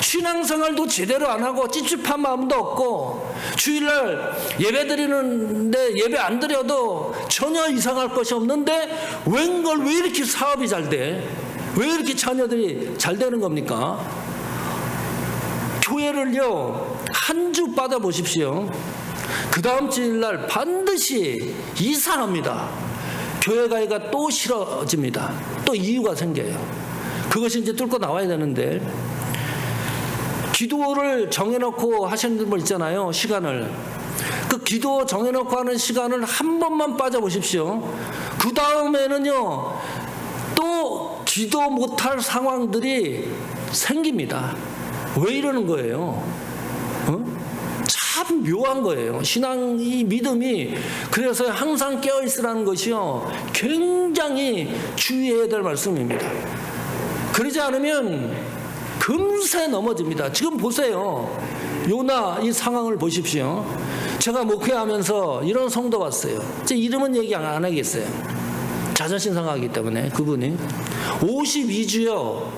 신앙생활도 제대로 안 하고 찝찝한 마음도 없고 주일날 예배 드리는데 예배 안 드려도 전혀 이상할 것이 없는데 웬걸 왜 이렇게 사업이 잘 돼? 왜 이렇게 자녀들이 잘 되는 겁니까? 교회를요 한 주 받아보십시오. 그 다음 주일날 반드시 이상합니다. 교회 가기가 또 싫어집니다. 또 이유가 생겨요. 그것이 이제 뚫고 나와야 되는데 기도를 정해놓고 하시는 분 있잖아요. 시간을. 그 기도 정해놓고 하는 시간을 한 번만 빠져보십시오. 그 다음에는요 또 기도 못할 상황들이 생깁니다. 왜 이러는 거예요? 참 묘한 거예요. 신앙 이 믿음이. 그래서 항상 깨어 있으라는 것이요, 굉장히 주의해야 될 말씀입니다. 그러지 않으면 금세 넘어집니다. 지금 보세요. 요나 이 상황을 보십시오. 제가 목회하면서 이런 성도 봤어요. 제 이름은 얘기 안 하겠어요. 자존심 상하기 때문에. 그분이 52주요.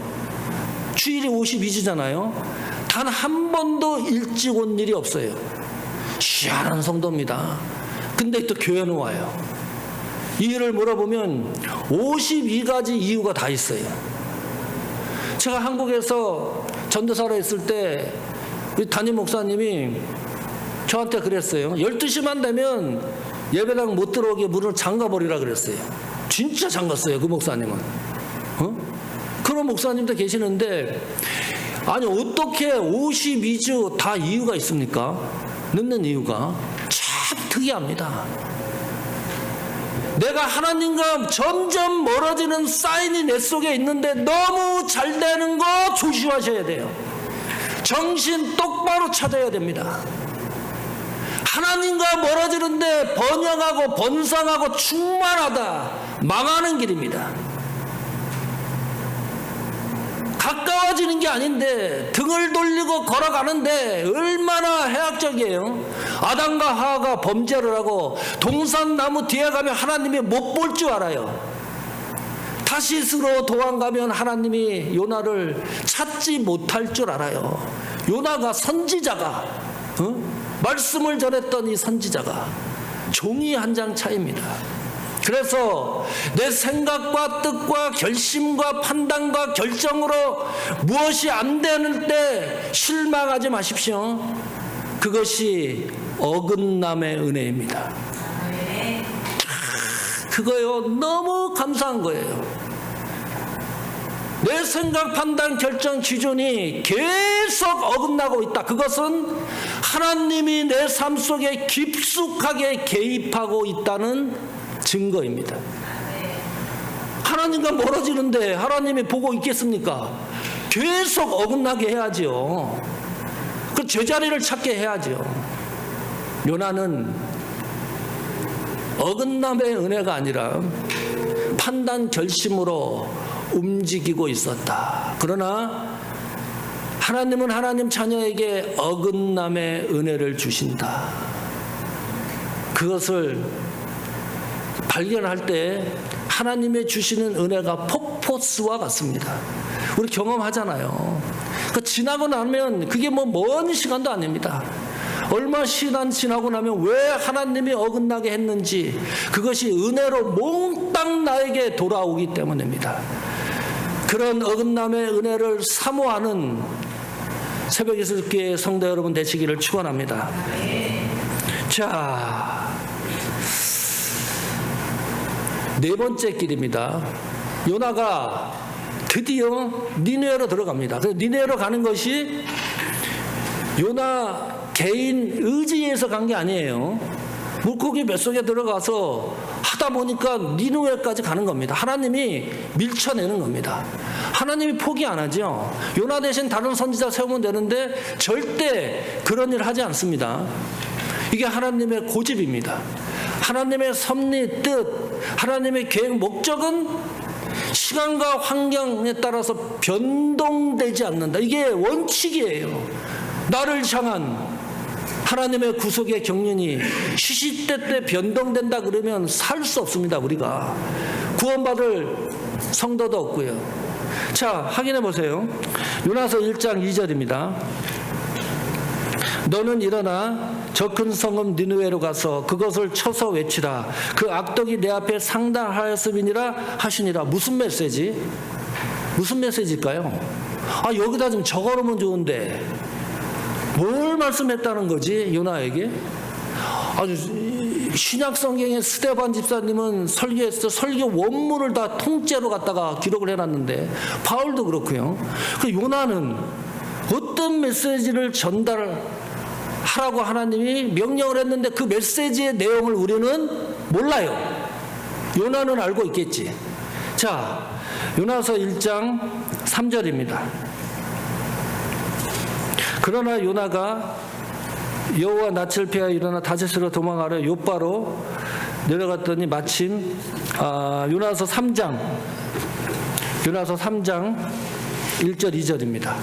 주일이 52주잖아요. 단 한 번도 일찍 온 일이 없어요. 희한한 성도입니다. 근데 또 교회는 와요. 이유를 물어보면 52가지 이유가 다 있어요. 제가 한국에서 전도사로 했을 때 담임 목사님이 저한테 그랬어요. 12시만 되면 예배당 못 들어오게 문을 잠가버리라 그랬어요. 진짜 잠갔어요, 그 목사님은. 그런 목사님도 계시는데, 아니 어떻게 52주 다 이유가 있습니까? 늦는 이유가 참 특이합니다. 내가 하나님과 점점 멀어지는 사인이 내 속에 있는데 너무 잘 되는 거 조심하셔야 돼요. 정신 똑바로 차려야 됩니다. 하나님과 멀어지는데 번영하고 번성하고 충만하다, 망하는 길입니다. 가까워지는 게 아닌데 등을 돌리고 걸어가는데 얼마나 해악적이에요. 아담과 하와가 범죄를 하고 동산나무 뒤에 가면 하나님이 못 볼 줄 알아요. 타시스로 도망가면 하나님이 요나를 찾지 못할 줄 알아요. 요나가 선지자가, 말씀을 전했던 이 선지자가 종이 한 장 차이입니다. 그래서 내 생각과 뜻과 결심과 판단과 결정으로 무엇이 안 되는 때 실망하지 마십시오. 그것이 어긋남의 은혜입니다. 그거요, 너무 감사한 거예요. 내 생각, 판단, 결정 기준이 계속 어긋나고 있다. 그것은 하나님이 내 삶 속에 깊숙하게 개입하고 있다는 증거입니다. 하나님과 멀어지는데 하나님이 보고 있겠습니까? 계속 어긋나게 해야죠. 그 제자리를 찾게 해야죠. 요나는 어긋남의 은혜가 아니라 판단 결심으로 움직이고 있었다. 그러나 하나님은 하나님 자녀에게 어긋남의 은혜를 주신다. 그것을 발견할 때 하나님의 주시는 은혜가 폭포수와 같습니다. 우리 경험하잖아요. 그 지나고 나면 그게 뭐 먼 시간도 아닙니다. 얼마 시간 지나고 나면 왜 하나님이 어긋나게 했는지 그것이 은혜로 몽땅 나에게 돌아오기 때문입니다. 그런 어긋남의 은혜를 사모하는 새벽 예수교회 성도 여러분 되시기를 축원합니다. 자, 네 번째 길입니다. 요나가 드디어 니느웨로 들어갑니다. 그래서 니느웨로 가는 것이 요나 개인 의지에서 간 게 아니에요. 물고기 뱃속에 들어가서 하다 보니까 니느웨까지 가는 겁니다. 하나님이 밀쳐내는 겁니다. 하나님이 포기 안 하죠. 요나 대신 다른 선지자 세우면 되는데 절대 그런 일 하지 않습니다. 이게 하나님의 고집입니다. 하나님의 섭리, 뜻, 하나님의 계획, 목적은 시간과 환경에 따라서 변동되지 않는다. 이게 원칙이에요. 나를 향한 하나님의 구속의 경륜이 시시때때 변동된다 그러면 살 수 없습니다. 우리가 구원받을 성도도 없고요. 자, 확인해 보세요. 요나서 1장 2절입니다. 너는 일어나 저 큰 성읍 니느웨로 가서 그것을 쳐서 외치라. 그 악독이 내 앞에 상달하였음이니라 하시니라. 무슨 메시지? 무슨 메시지일까요? 아, 여기다 좀 적어놓으면 좋은데 뭘 말씀했다는 거지, 요나에게? 아주 신약 성경의 스데반 집사님은 설교했을 때 설교 원문을 다 통째로 갖다가 기록을 해놨는데 바울도 그렇고요. 그 요나는 어떤 메시지를 전달하라고 하나님이 명령을 했는데 그 메시지의 내용을 우리는 몰라요. 요나는 알고 있겠지. 자, 요나서 1장 3절입니다. 그러나 요나가 여호와 낯을 피하여 일어나 다시스로 도망하려 욥바로 내려갔더니 마침 요나서 3장 1절 2절입니다.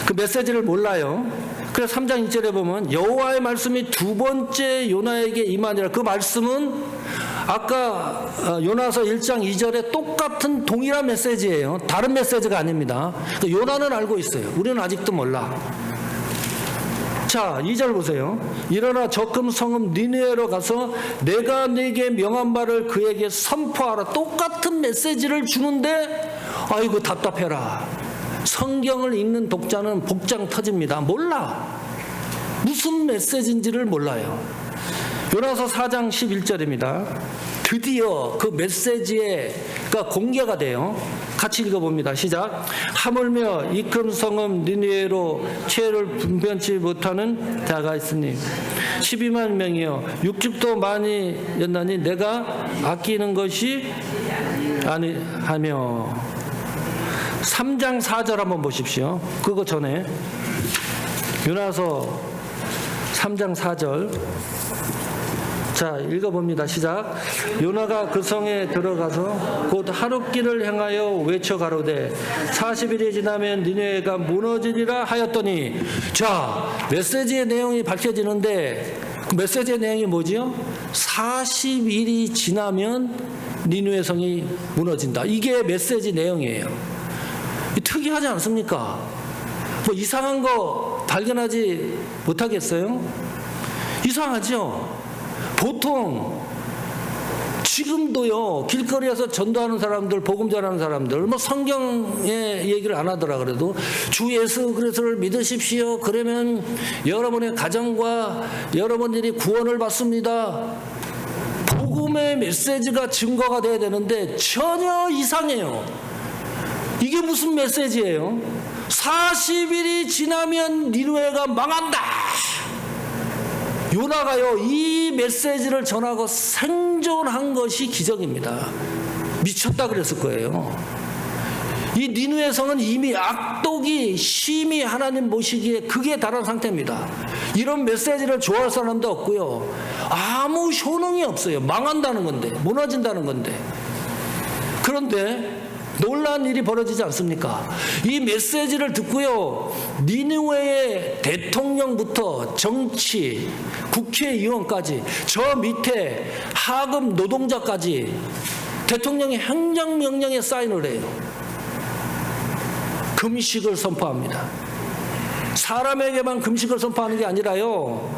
그 메시지를 몰라요. 그래서 3장 1절에 보면 여호와의 말씀이 두 번째 요나에게 임하니라. 그 말씀은 아까 요나서 1장 2절에 똑같은 동일한 메시지예요. 다른 메시지가 아닙니다. 요나는 알고 있어요. 우리는 아직도 몰라. 자, 2절 보세요. 일어나 적금 성읍 니느웨로 가서 내가 네게 명한 바를 그에게 선포하라. 똑같은 메시지를 주는데 아이고 답답해라. 성경을 읽는 독자는 복장 터집니다. 몰라. 무슨 메시지인지를 몰라요. 요나서 4장 11절입니다. 드디어 그 메시지가 공개가 돼요. 같이 읽어봅니다. 시작. 하물며 이금 성읍 니느웨로 죄를 분변치 못하는 자가 있으니 12만 명이요 육축도 많이 였나니 내가 아끼는 것이 아니하며. 3장 4절 한번 보십시오. 그거 전에 요나서 3장 4절 자 읽어봅니다. 시작. 요나가 그 성에 들어가서 곧 하룻길을 향하여 외쳐 가로되 40일이 지나면 니느웨가 무너지리라 하였더니. 자, 메시지의 내용이 밝혀지는데 그 메시지의 내용이 뭐지요? 40일이 지나면 니느웨 성이 무너진다. 이게 메시지 내용이에요. 특이하지 않습니까? 뭐 이상한 거 발견하지 못하겠어요? 이상하죠? 보통 지금도요 길거리에서 전도하는 사람들, 복음 전하는 사람들 뭐 성경의 얘기를 안 하더라 그래도 주 예수 그리스도를 믿으십시오. 그러면 여러분의 가정과 여러분들이 구원을 받습니다. 복음의 메시지가 증거가 돼야 되는데 전혀 이상해요. 이게 무슨 메시지예요? 40일이 지나면 니느웨가 망한다. 요나가요 이 메시지를 전하고 생존한 것이 기적입니다. 미쳤다 그랬을 거예요. 이 니느웨 성은 이미 악독이 심히 하나님 모시기에 극에 달한 상태입니다. 이런 메시지를 좋아할 사람도 없고요. 아무 효능이 없어요. 망한다는 건데, 무너진다는 건데. 그런데 놀라운 일이 벌어지지 않습니까? 이 메시지를 듣고요 니느웨의 대통령부터 정치, 국회의원까지 저 밑에 하급 노동자까지 대통령이 행정명령에 사인을 해요. 금식을 선포합니다. 사람에게만 금식을 선포하는 게 아니라요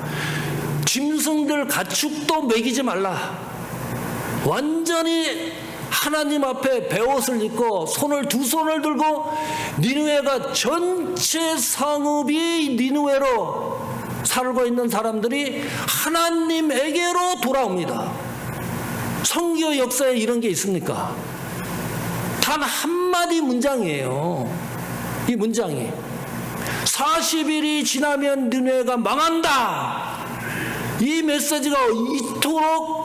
짐승들 가축도 먹이지 말라. 완전히 하나님 앞에 베옷을 입고 두 손을 들고 니느웨가 전체 성읍이 니느웨로 살고 있는 사람들이 하나님에게로 돌아옵니다. 선교 역사에 이런 게 있습니까? 단 한마디 문장이에요. 이 문장이 40일이 지나면 니느웨가 망한다. 이 메시지가 이토록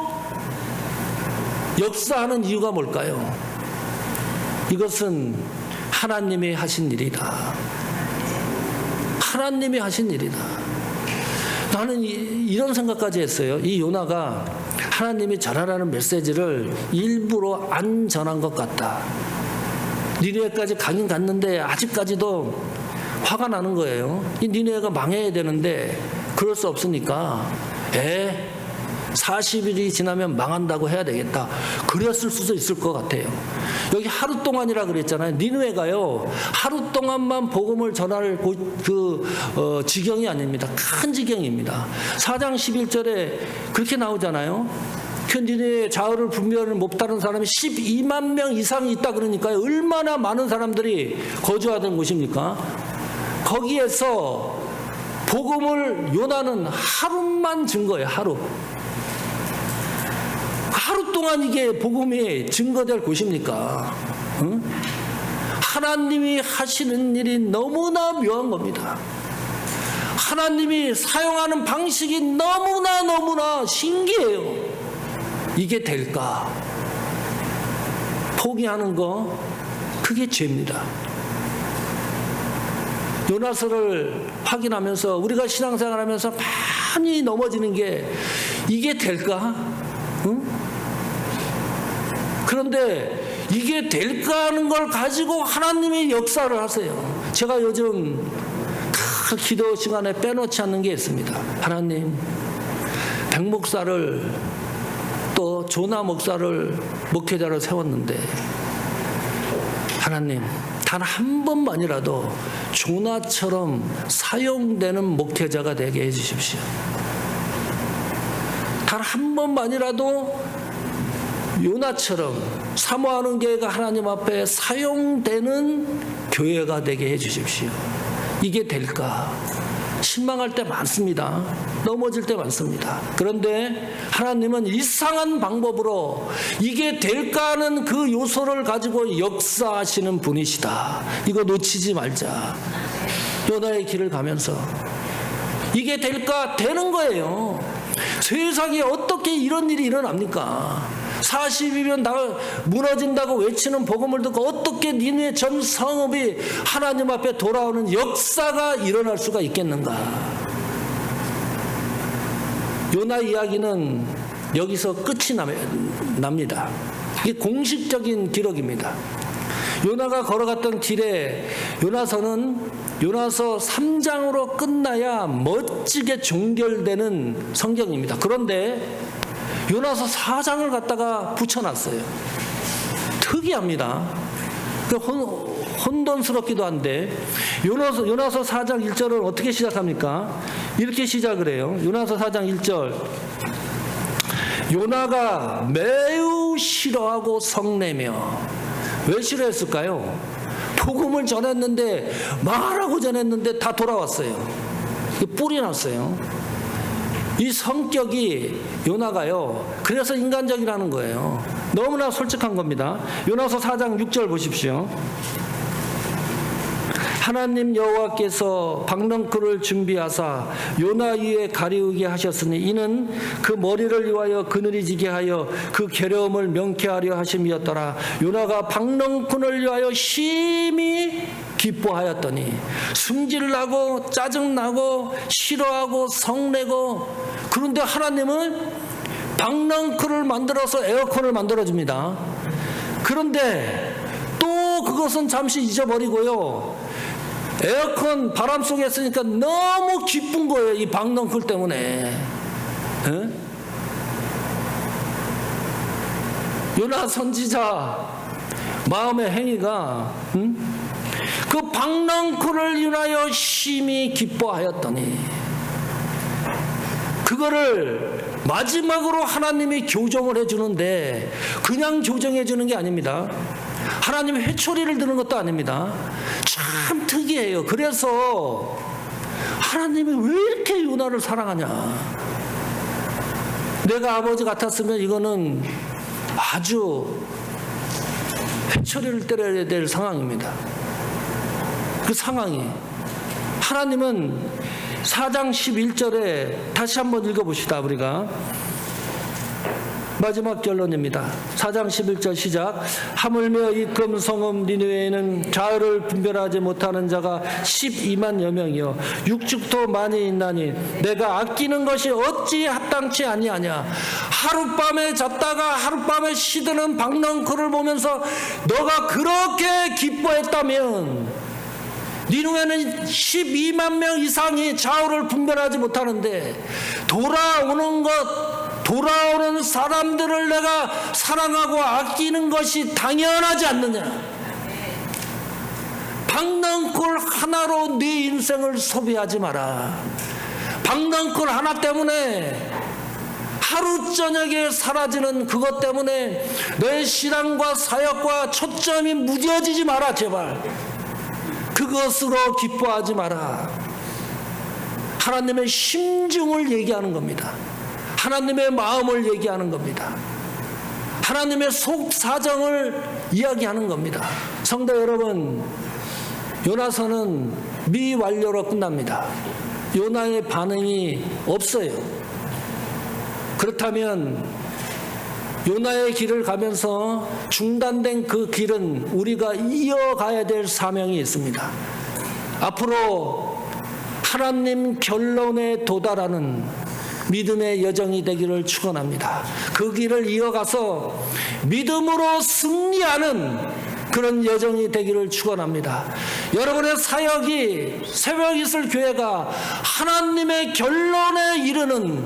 역사하는 이유가 뭘까요? 이것은 하나님이 하신 일이다. 하나님이 하신 일이다. 나는 이런 생각까지 했어요. 이 요나가 하나님이 전하라는 메시지를 일부러 안 전한 것 같다. 니느웨까지 가긴 갔는데 아직까지도 화가 나는 거예요. 이 니느웨가 망해야 되는데 그럴 수 없으니까 40일이 지나면 망한다고 해야 되겠다. 그랬을 수도 있을 것 같아요. 여기 하루 동안이라 그랬잖아요. 니느웨가요 하루 동안만 복음을 전할 지경이 아닙니다. 큰 지경입니다. 4장 11절에 그렇게 나오잖아요. 그 니느웨 자어를 분별을 못하는 사람이 12만 명 이상이 있다 그러니까요. 얼마나 많은 사람들이 거주하던 곳입니까? 거기에서 복음을 요나는 하루만 준 거예요. 하루 동안 이게 복음이 증거될 곳입니까? 응? 하나님이 하시는 일이 너무나 묘한 겁니다. 하나님이 사용하는 방식이 너무나 신기해요. 이게 될까? 포기하는 거 그게 죄입니다. 요나서를 확인하면서 우리가 신앙생활하면서 많이 넘어지는 게 이게 될까? 응? 그런데 이게 될까 하는 걸 가지고 하나님이 역사를 하세요. 제가 요즘 다 기도 시간에 빼놓지 않는 게 있습니다. 하나님, 백 목사를 또 조나 목사를 목회자로 세웠는데 하나님, 단 한 번만이라도 조나처럼 사용되는 목회자가 되게 해주십시오. 단 한 번만이라도 요나처럼 사모하는 교회가 하나님 앞에 사용되는 교회가 되게 해주십시오. 이게 될까? 실망할 때 많습니다. 넘어질 때 많습니다. 그런데 하나님은 이상한 방법으로 이게 될까 하는 그 요소를 가지고 역사하시는 분이시다. 이거 놓치지 말자. 요나의 길을 가면서 이게 될까? 되는 거예요. 세상에 어떻게 이런 일이 일어납니까? 40이면 다 무너진다고 외치는 복음을 듣고 어떻게 니네 전 성읍이 하나님 앞에 돌아오는 역사가 일어날 수가 있겠는가? 요나 이야기는 여기서 끝이 납니다. 이게 공식적인 기록입니다. 요나가 걸어갔던 길에 요나서는 요나서 3장으로 끝나야 멋지게 종결되는 성경입니다. 그런데 요나서 4장을 갖다가 붙여놨어요. 특이합니다. 혼돈스럽기도 한데 요나서 4장 1절을 어떻게 시작합니까? 이렇게 시작을 해요. 요나서 4장 1절, 요나가 매우 싫어하고 성내며. 왜 싫어했을까요? 복음을 전했는데, 말하고 전했는데 다 돌아왔어요. 뿔이 났어요. 이 성격이 요나가요, 그래서 인간적이라는 거예요. 너무나 솔직한 겁니다. 요나서 4장 6절 보십시오. 하나님 여호와께서 박넝쿨을 준비하사 요나 위에 가리우게 하셨으니 이는 그 머리를 위하여 그늘이 지게 하여 그 괴로움을 명쾌하려 하심이었더라. 요나가 박넝쿨을 위하여 심히 기뻐하였더니 승질나고 짜증나고 싫어하고 성내고. 그런데 하나님은 박넝쿨을 만들어서 에어컨을 만들어줍니다. 그런데 또 그것은 잠시 잊어버리고요, 에어컨 바람 속에 있으니까 너무 기쁜 거예요. 이 박넝쿨 때문에. 에? 요나 선지자 마음의 행위가 그 박넝쿨을 인하여 심히 기뻐하였더니, 그거를 마지막으로 하나님이 교정을 해주는데 그냥 교정해 주는 게 아닙니다. 하나님이 회초리를 드는 것도 아닙니다. 참 특이해요. 그래서 하나님이 왜 이렇게 요나를 사랑하냐? 내가 아버지 같았으면 이거는 아주 회초리를 때려야 될 상황입니다. 그 상황이, 하나님은 4장 11절에 다시 한번 읽어봅시다. 우리가 마지막 결론입니다. 4장 11절 시작. 하물며 이 금성읍 니느웨에는 좌우를 분별하지 못하는 자가 12만여 명이요 육축도 많이 있나니 내가 아끼는 것이 어찌 합당치 아니하냐. 하룻밤에 잤다가 하룻밤에 시드는 박넝쿨을 보면서 너가 그렇게 기뻐했다면, 니누에는 12만 명 이상이 좌우를 분별하지 못하는데 돌아오는 사람들을 내가 사랑하고 아끼는 것이 당연하지 않느냐. 박넝쿨 하나로 네 인생을 소비하지 마라. 박넝쿨 하나 때문에 하루 저녁에 사라지는 그것 때문에 너의 신앙과 사역과 초점이 무뎌지지 마라. 제발 그것으로 기뻐하지 마라. 하나님의 심중을 얘기하는 겁니다. 하나님의 마음을 얘기하는 겁니다. 하나님의 속 사정을 이야기하는 겁니다. 성도 여러분, 요나서는 미완료로 끝납니다. 요나의 반응이 없어요. 그렇다면 요나의 길을 가면서 중단된 그 길은 우리가 이어가야 될 사명이 있습니다. 앞으로 하나님 결론에 도달하는 믿음의 여정이 되기를 축원합니다. 그 길을 이어가서 믿음으로 승리하는 그런 여정이 되기를 축원합니다. 여러분의 사역이 새벽 이슬 교회가 하나님의 결론에 이르는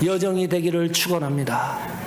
여정이 되기를 축원합니다.